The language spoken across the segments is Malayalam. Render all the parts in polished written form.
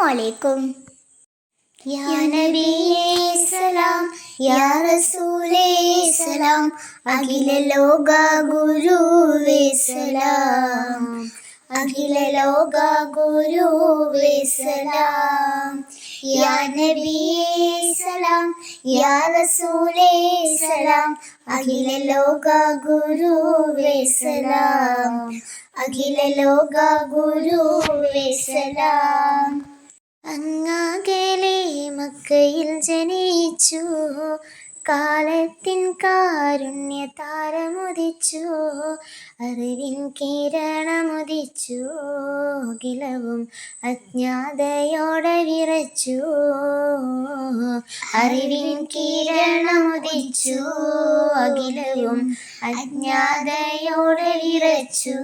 അലൈക്കും. യാ നബിയേ സലാം, യാ റസൂലേ സലാം, അഖില ലോക ഗുരുവേ സലാം, അഖില ലോക ഗുരുവേ സലാം. യാ നബിയേ സലാം, യാ റസൂലേ സലാം, അഖില ലോക ഗുരുവേ സലാം, അഖില ലോക ഗുരുവേ സലാം. അങ്ങകലെ മക്കയിൽ ജനിച്ചു, കാലത്തിൻ കാരുണ്യ താരമുദിച്ചു, അറിവിൻ കിരണമുദിച്ചു, അഖിലവും അജ്ഞാതയോടെ വിറച്ചു, അറിവിൻ കിരണമുദിച്ചു, അഖിലവും അജ്ഞാതയോടെ വിറച്ചു.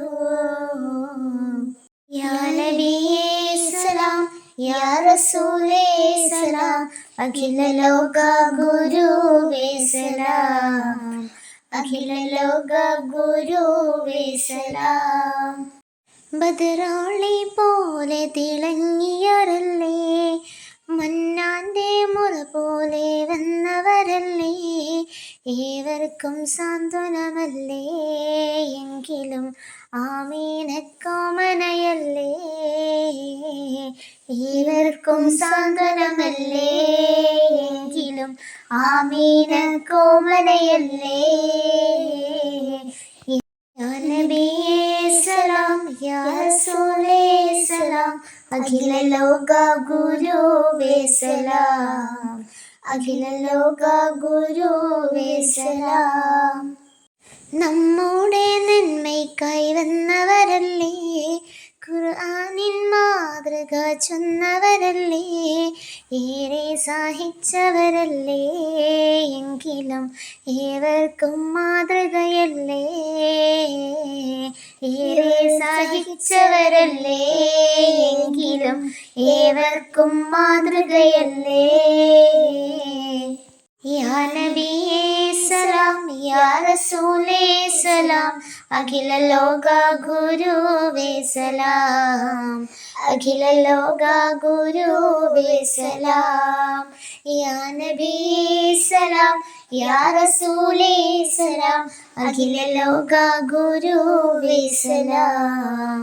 യാ നബിയേ സലാം, യാ റസൂലേ സലാം, അഖില ലോക ഗുരുവേ സലാം, അഖില ലോക ഗുരുവേ സലാം. ബദറാളി പോലെ തിളങ്ങിയവരല്ലേ, മന്നാന്റെ മുറ പോലെ വന്നവരല്ലേ, ഏവർക്കും സാന്ത്വനമല്ലേ, എങ്കിലും ആമീനക്കോമനയല്ലേ, ഏവർക്കും സാന്ത്വനമല്ലേ, എങ്കിലും ആമീനക്കോമനയല്ലേ. യാ നബിയേ സലാം, യാ റസൂലേ സലാം, അഖില ലോക ഗുരുവേ സലാം, അഖില ലോക ഗുരുവേ സലാം. നമ്മുടെ നന്മയ്ക്കായി വന്നവരല്ലേ, ഖുർആനിൻ മാതൃക ചൊന്നവരല്ലേ, ഏറെ സഹിച്ചവരല്ലേ, എങ്കിലും ഏവർക്കും മാതൃകയല്ലേ, ഏറെ സഹിച്ചവരല്ലേ, എങ്കിലും ഏവർക്കും മാതൃകയല്ലേ. യാ നബിയേ സലാം, യാ റസൂലേ സലാം, അഖില ലോക ഗുരുവേ സലാം, അഖില ലോക ഗുരുവേ സലാം. യാ നബിയേ സലാം, യാ റസൂലേ സലാം, അഖില ലോക ഗുരുവേ സലാം,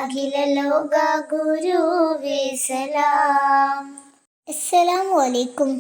അഖില ലോക ഗുരുവേ സലാം. അസ്സലാമു അലൈക്കും.